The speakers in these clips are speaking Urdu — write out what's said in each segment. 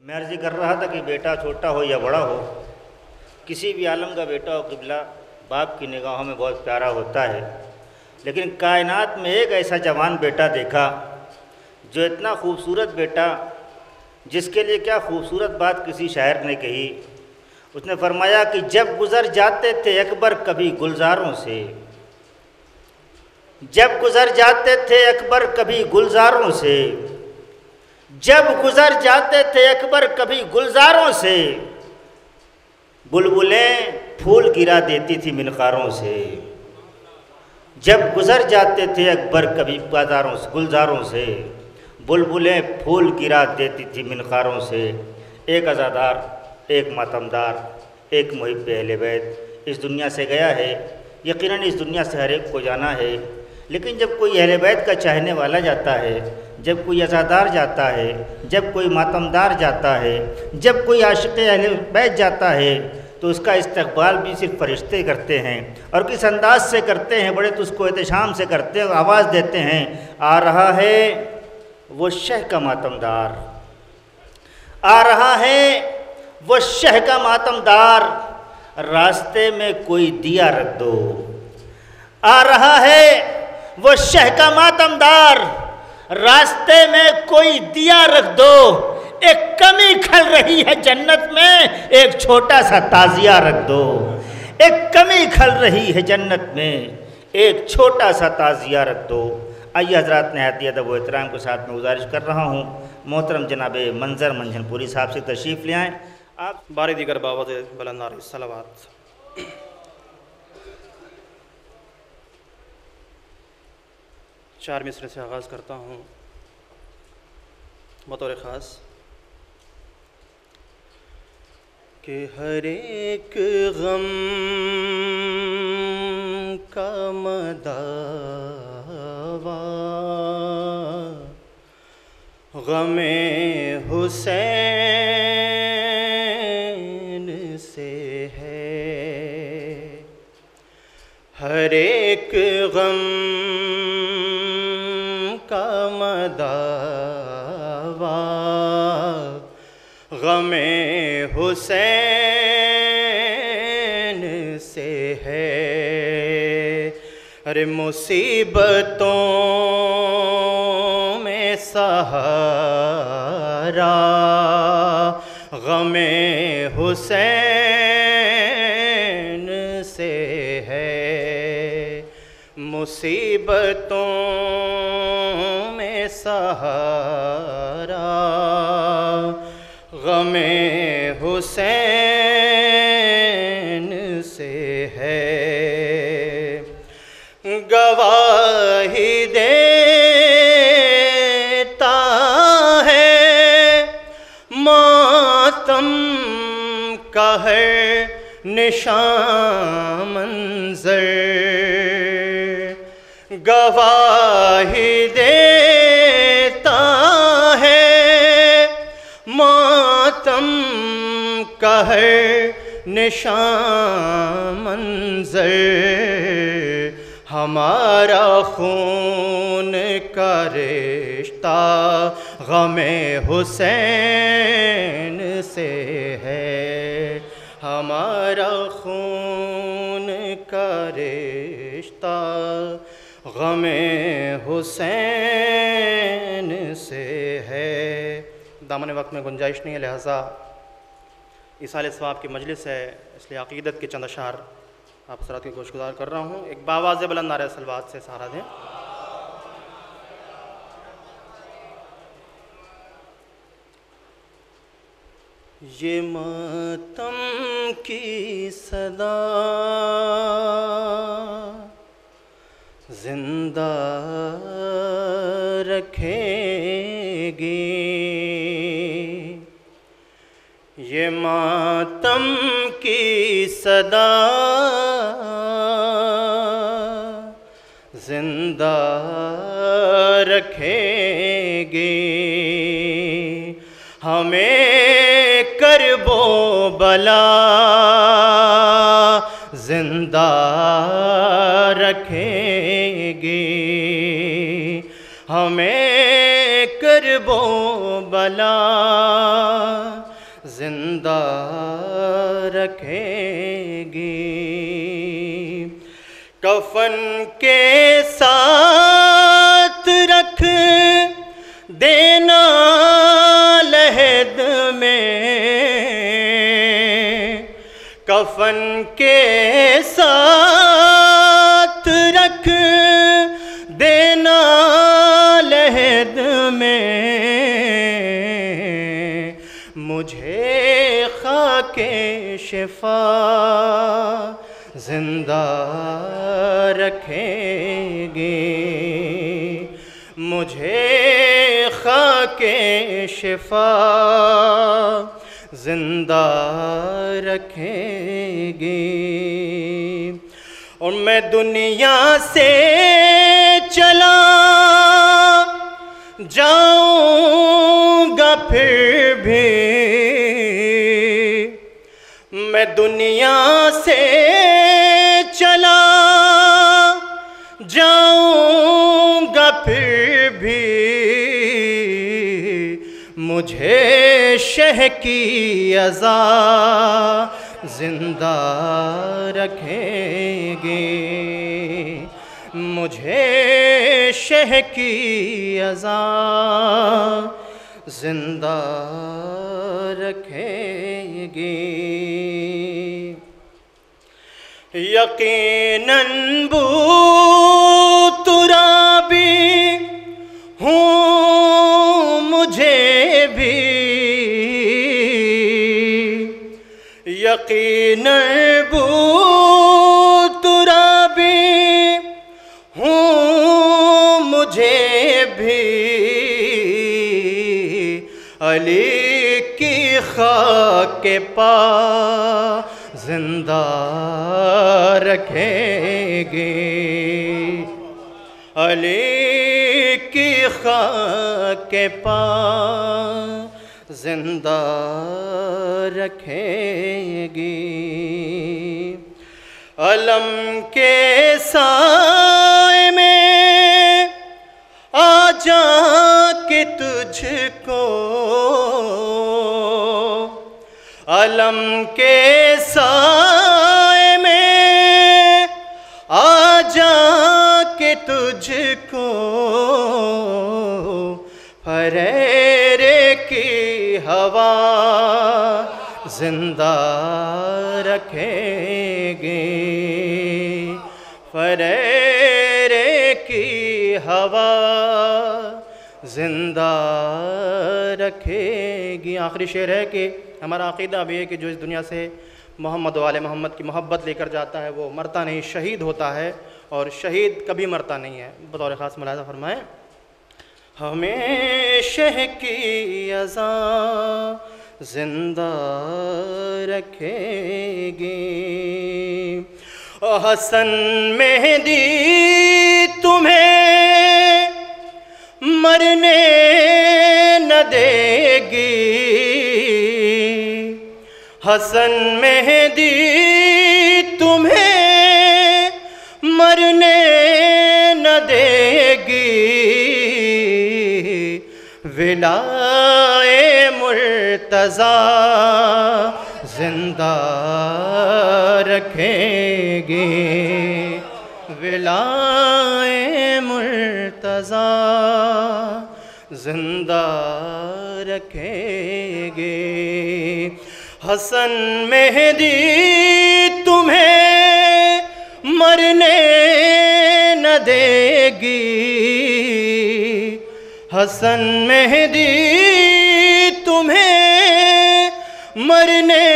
میں عرض کر رہا تھا کہ بیٹا چھوٹا ہو یا بڑا ہو، کسی بھی عالم کا بیٹا ہو قبلہ باپ کی نگاہوں میں بہت پیارا ہوتا ہے، لیکن کائنات میں ایک ایسا جوان بیٹا دیکھا جو اتنا خوبصورت بیٹا، جس کے لیے کیا خوبصورت بات کسی شاعر نے کہی۔ اس نے فرمایا کہ جب گزر جاتے تھے اکبر کبھی گلزاروں سے، جب گزر جاتے تھے اکبر کبھی گلزاروں سے، جب گزر جاتے تھے اکبر کبھی گلزاروں سے، بلبلیں پھول گرا دیتی تھی منقاروں سے۔ جب گزر جاتے تھے اکبر کبھی گلزاروں سے، بلبلیں پھول گرا دیتی تھی منقاروں سے۔ ایک عزادار، ایک ماتمدار، ایک محب اہل بیت اس دنیا سے گیا ہے۔ یقیناً اس دنیا سے ہر ایک کو جانا ہے، لیکن جب کوئی اہل بیت کا چاہنے والا جاتا ہے، جب کوئی عزادار جاتا ہے، جب کوئی ماتمدار جاتا ہے، جب کوئی عاشق اہل بیت جاتا ہے، تو اس کا استقبال بھی صرف فرشتے کرتے ہیں، اور کس انداز سے کرتے ہیں، بڑے تو اس کو احتشام سے کرتے ہیں، آواز دیتے ہیں، آ رہا ہے وہ شہ کا ماتمدار، آ رہا ہے وہ شہ کا ماتمدار، راستے میں کوئی دیا رکھ دو۔ آ رہا ہے وہ شہ کا ماتمدار، راستے میں کوئی دیا رکھ دو۔ ایک کمی کھل رہی ہے جنت میں، ایک چھوٹا سا تعزیہ رکھ دو۔ ایک کمی کھل رہی ہے جنت میں، ایک چھوٹا سا تعزیہ رکھ دو۔ آئیے حضرات، نہایت ادب و احترام کے ساتھ میں گزارش کر رہا ہوں، محترم جناب منظر منجھن پوری صاحب سے تشریف لے آئیں۔ آپ باری دیگر باوت بلند نعرہ صلوات۔ چار مصرے سے آغاز کرتا ہوں بطور خاص کہ ہر ایک غم کا مداوا غم حسین سے ہے۔ ہر ایک غم کا مداوا غم حسین سے ہے۔ ارے مصیبتوں میں سہارا غم حسین سے ہے۔ مصیبتوں میں سہارا غم حسین سے ہے۔ گواہی دیتا ہے ماتم کا ہر نشان منظر، گواہی دیتا ہے ماتم کا ہر نشان منظر۔ ہمارا خون کا رشتہ غم حسین سے ہے۔ ہمارا خون کا رشتہ غم حسین سے ہے۔ دامن وقت میں گنجائش نہیں ہے، لہٰذا ایصال ثواب کی مجلس ہے، اس لیے عقیدت کے چند اشعار آپ حضرات کی گوش گزار کر رہا ہوں۔ ایک باواز بلند نعرہ صلوات سے سہارا دیں۔ یہ ماتم کی صدا زندہ رکھے گی، یہ ماتم کی صدا زندہ رکھے گی۔ ہمیں کرب و بلا زندہ رکھے گی، ہمیں کرب و بلا زندہ رکھیں گی، کفن کے ساتھ رکھ دینا لحد میں، کفن کے ساتھ رکھ دینا لحد میں، مجھے خاک شفا زندہ رکھیں گے، مجھے خاک شفا زندہ رکھیں گے، اور میں دنیا سے چلا جاؤں گا پھر بھی، میں دنیا سے چلا جاؤں گا پھر بھی، مجھے شہ کی عزا زندہ رکھیں گے، مجھے شہ کی عزا زندہ رکھیں گے، یقیناً بو ترابی ہوں مجھے بھی، یقیناً بو ترابی ہوں مجھے بھی، علی کی خاک پا زندہ رکھیں گے، علی کی خاک پا زندہ رکھیں گی، علم کے سائے میں آ جا کے تجھ کو، علم کے سائے میں آ جا کے تجھ کو، پھریرے کی ہوا زندہ رکھیں گے، پھریرے کی ہوا زندہ رکھے گی۔ آخری شعر ہے کہ ہمارا عقیدہ بھی ہے کہ جو اس دنیا سے محمد و آل محمد کی محبت لے کر جاتا ہے وہ مرتا نہیں، شہید ہوتا ہے، اور شہید کبھی مرتا نہیں ہے۔ بطور خاص ملاحظہ فرمائیں، ہمیں شہ کی عزا زندہ رکھے گی، حسن مہدی تمہیں مرنے نہ دے گی، حسن مہدی تمہیں مرنے نہ دے گی، ولائے مرتضیٰ زندہ رکھیں گے، ولائے مرتضیٰ زندہ رکھیں گے، حسن مہدی تمہیں مرنے نہ دے گی، حسن مہدی تمہیں مرنے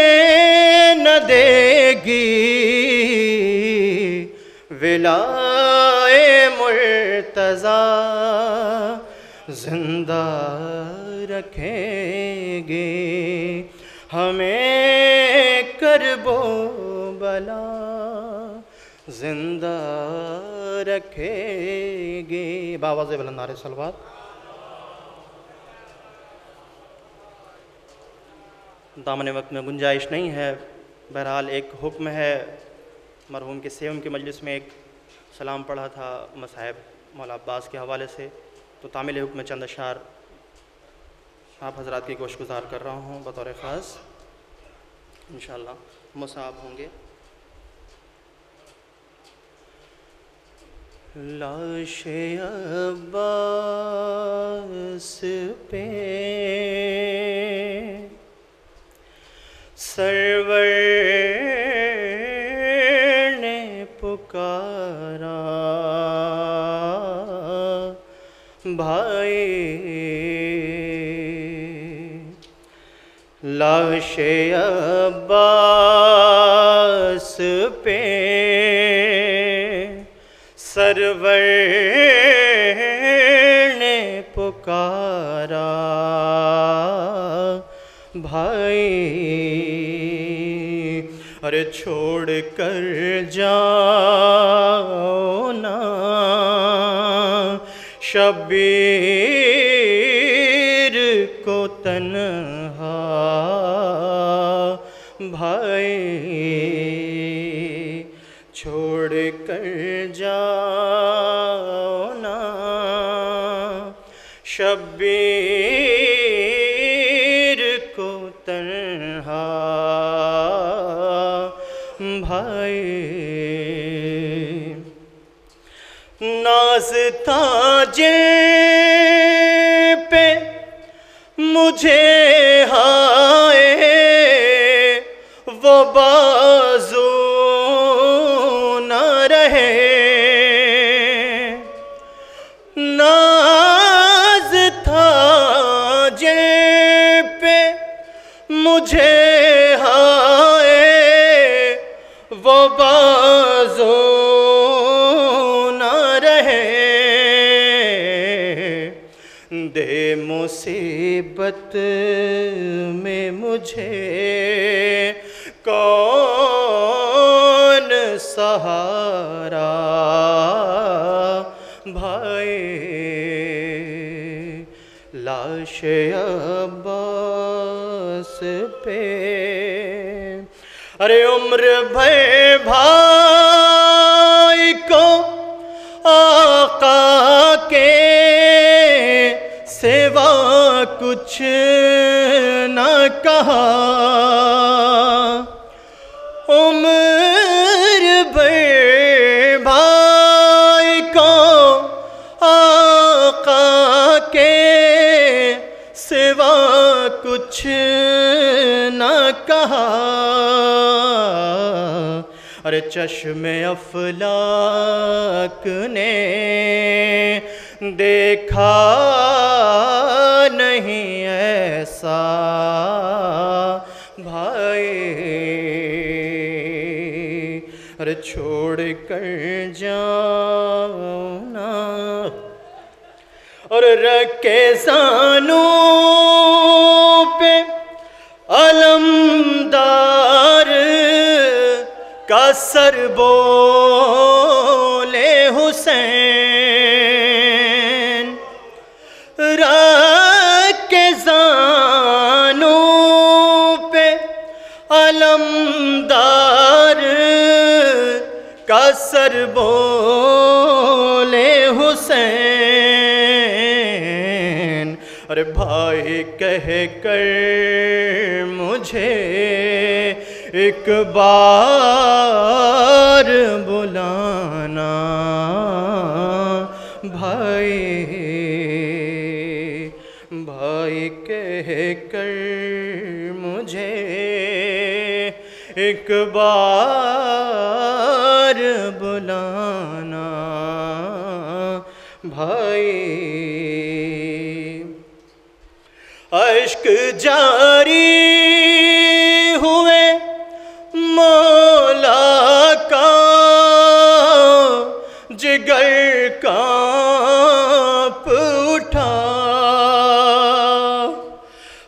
نہ دے گی، ولائے مرتضیٰ زندہ رکھیں گے، ہمیں کرب و بلا زندہ رکھیں گے۔ باواز بلند نعرہ صلوات۔ دامن وقت میں گنجائش نہیں ہے، بہرحال ایک حکم ہے، مرحوم کے سیوم کی مجلس میں ایک سلام پڑھا تھا مصاحب مولا عباس کے حوالے سے، تو تعمیل حکم چند اشعار آپ حضرات کی گوش گزار کر رہا ہوں بطور خاص، انشاءاللہ مصاب ہوں گے۔ لاش عباس پہ سرور نے پکارا، بھائی لاش عباس پہ سرور نے پکارا، بھائی ارے چھوڑ کر جاؤ نا شبیر کو تنہا، بھائی چھوڑ کر جاؤ نا شبیر کو تنہا، بھائی ناز تھا جن پہ مجھے ہائے وہ بازو نہ رہے، ناز تھا جن پہ مجھے ہائے وہ بازو نہ رہے، دے مصیبت میں مجھے کون سہارا، بھائی لاش عباس پہ ارے عمر بھر بھائی کو آقا کے سوا کچھ نہ کہا، عمر بھر بھائی کو آقا کے سوا کچھ نہ کہا، ارے چشم افلاک نے دیکھا نہیں ایسا، بھائی ارے چھوڑ کر جاؤ نا اور رکھے زانوں پہ علمدار کا سر بولے حسین، رکھے زانوں پہ علمدار کا سر بولے حسین، ارے بھائی کہہ کر مجھے ایک بار بلانا، بھائی بھائی کہہ کر مجھے ایک بار بلانا، بھائی اشک جاری ہوئے مولا کا، جگر کانپ اٹھا،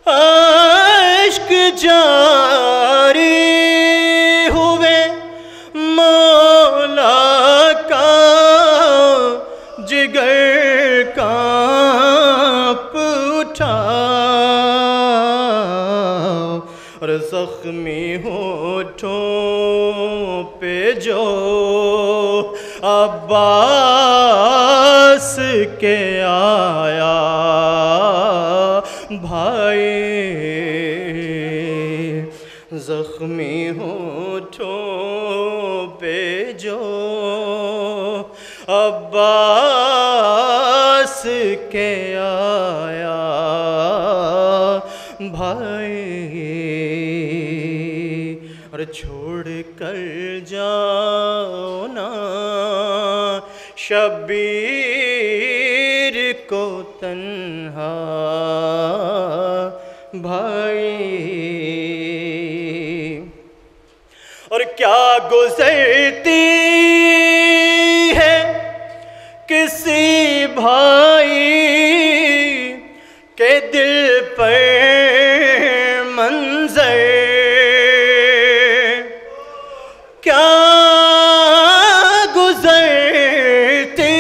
اشک جاری ہوئے مولا کا، جگر کانپ اٹھا، اور زخمی ہونٹوں پہ جو عباس کے آیا، بھائی زخمی ہونٹوں پہ جو عباس کے آیا بھائی، اور چھوڑ کر جاؤ نا شبیر کو تنہا بھائی، اور کیا گزرتی ہے کسی بھائی کے دل پر منظر، کیا گزرتی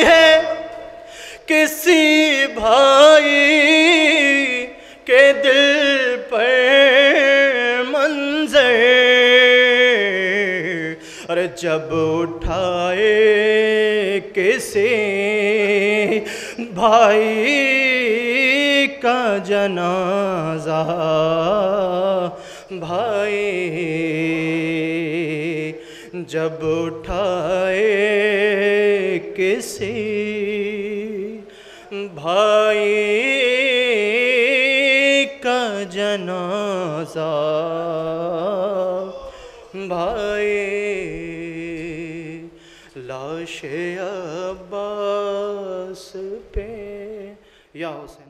ہے کسی بھائی کے دل پر منظر، اور جب اٹھائے کسی بھائی کا جنازہ بھائی، جب اٹھائے کسی بھائی کا جنازہ بھائی، لاش عباس پہ یا حسین